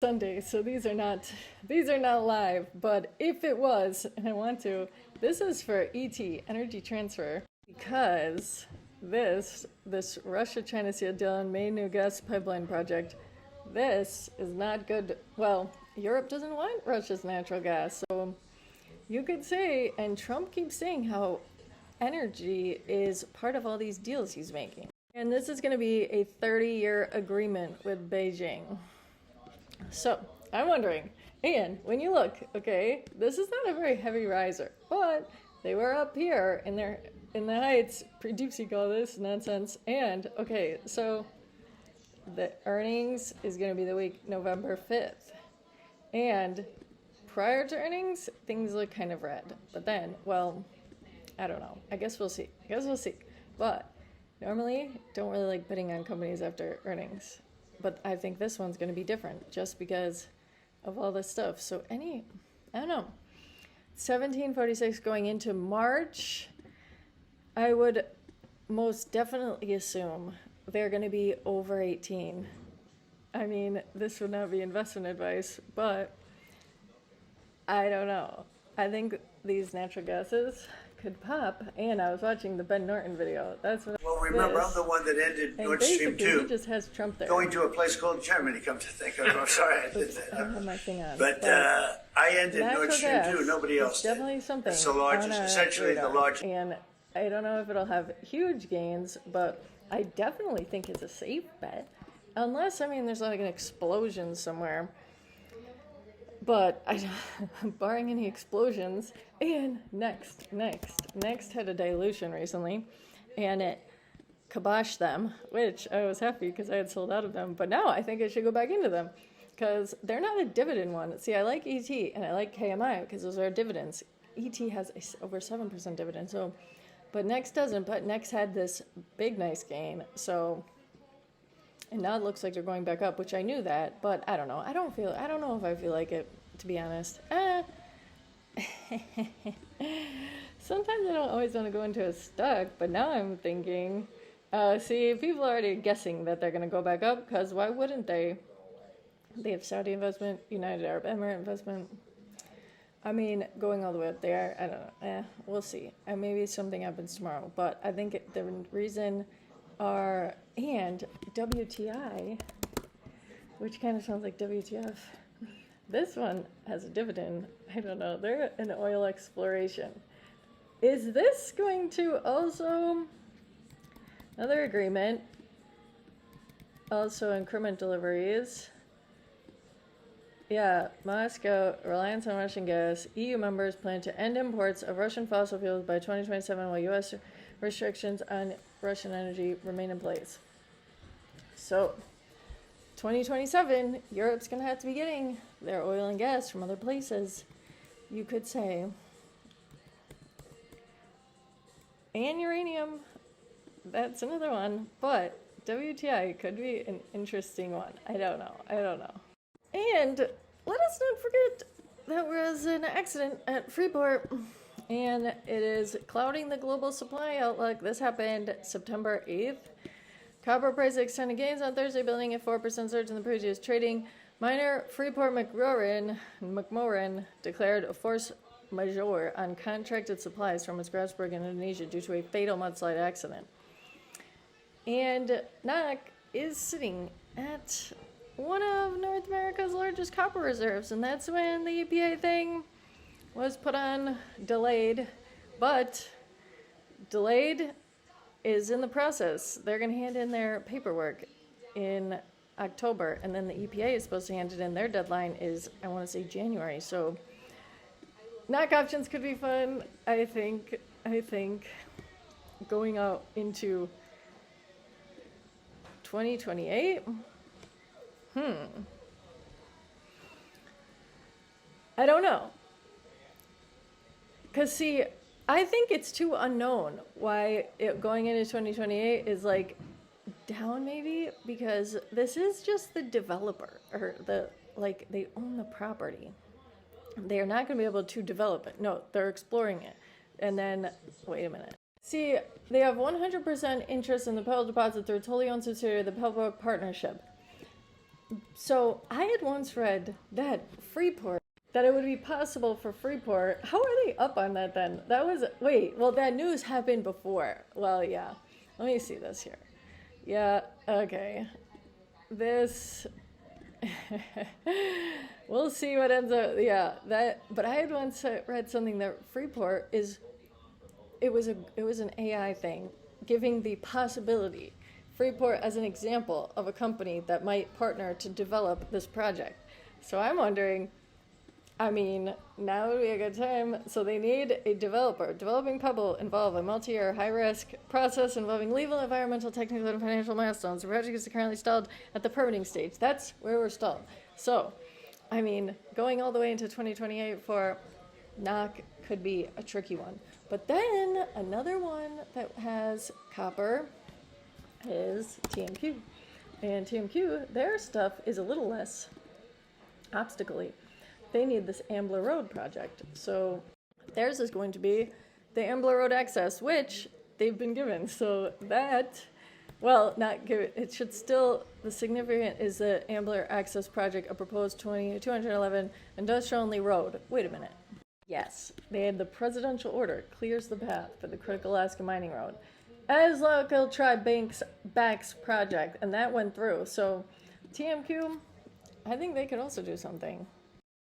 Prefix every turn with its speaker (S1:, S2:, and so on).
S1: Sunday, so these are not live, but if it was, and I want to, this is for energy transfer, because this Russia-China steel deal and main new gas pipeline project, this is not good. Well, Europe doesn't want Russia's natural gas, so you could say, and Trump keeps saying how energy is part of all these deals he's making. And this is going to be a 30-year agreement with Beijing. So, I'm wondering, and when you look, okay, this is not a very heavy riser, but they were up here in the heights, pre-deep all this nonsense, and, okay, so the earnings is going to be the week November 5th, and prior to earnings, things look kind of red, but then, well, I don't know, I guess we'll see, but normally, don't really like betting on companies after earnings. But I think this one's going to be different just because of all this stuff. So I don't know, 1746 going into March, I would most definitely assume they're going to be over 18. I mean, this would not be investment advice, but I don't know. I think these natural gases could pop, and I was watching the Ben Norton video. That's what.
S2: Well, remember, I'm the one that ended Nord Stream 2.
S1: He just has Trump there.
S2: Going to a place called Germany, come to think of it. I'm sorry I did that.
S1: I don't have my thing on.
S2: But I ended Nord Stream 2. Nobody else did.
S1: Definitely something.
S2: It's the largest, essentially the largest.
S1: And I don't know if it'll have huge gains, but I definitely think it's a safe bet. Unless, I mean, there's like an explosion somewhere. But barring any explosions, and next had a dilution recently, and it kiboshed them, which I was happy because I had sold out of them. But now I think I should go back into them because they're not a dividend one. See, I like ET and I like KMI because those are dividends. ET has over 7% dividend, so, but Next doesn't. But Next had this big nice gain, so. And now it looks like they're going back up, which I knew that, but I don't know. I don't know if I feel like it, to be honest. Sometimes I don't always want to go into a stock, but now I'm thinking, see, people are already guessing that they're going to go back up, because why wouldn't they? They have Saudi investment, United Arab Emirates investment. I mean, going all the way up there, I don't know. We'll see. And maybe something happens tomorrow, but I think the reason are, and WTI, which kind of sounds like WTF. This one has a dividend. I don't know. They're in oil exploration. Is this going to also, another agreement, also increment deliveries. Yeah, Moscow, reliance on Russian gas. EU members plan to end imports of Russian fossil fuels by 2027 while U.S. restrictions on Russian energy remain in place. So, 2027, Europe's going to have to be getting their oil and gas from other places, you could say. And uranium, that's another one. But WTI could be an interesting one. I don't know. And let us not forget that there was an accident at Freeport, and it is clouding the global supply outlook. This happened September 8th. Copper price extended gains on Thursday, building a 4% surge in the previous trading. Miner Freeport McMoran declared a force majeure on contracted supplies from its Grasberg in Indonesia due to a fatal mudslide accident. And NOC is sitting at one of North America's largest copper reserves, and that's when the EPA thing was put on delayed, but delayed is in the process. They're going to hand in their paperwork in October, and then the EPA is supposed to hand it in. Their deadline is, I want to say, January. So knock options could be fun. I think going out into 2028. I don't know. Because, see, I think it's too unknown why it going into 2028 is, like, down maybe, because this is just the developer, or they own the property. They are not going to be able to develop it. No, they're exploring it. And then, wait a minute. See, they have 100% interest in the Pebble deposit through its wholly owned subsidiary, the Pebble Partnership. So I had once read that Freeport, that it would be possible for Freeport. How are they up on that then? That was, wait, well, that news happened before. Well, yeah. Let me see this here. Yeah, okay. This, we'll see what ends up, yeah, that, but I had once read something that Freeport is, it was an AI thing, giving the possibility, Freeport as an example of a company that might partner to develop this project. So I'm wondering, I mean, now would be a good time. So they need a developer. Developing Pebble involve a multi-year, high-risk process involving legal, environmental, technical, and financial milestones. The project is currently stalled at the permitting stage. That's where we're stalled. So, I mean, going all the way into 2028 for NOC could be a tricky one. But then another one that has copper is TMQ. And TMQ, their stuff is a little less obstacle-y. They need this Ambler Road project. So theirs is going to be the Ambler Road access, which they've been given. So that, well, not given, it should still, the significant is the Ambler access project, a proposed 211 industrial-only road. Wait a minute. Yes, they had the presidential order, clears the path for the critical Alaska mining road, as local tribe backs project, and that went through. So TMQ, I think they could also do something.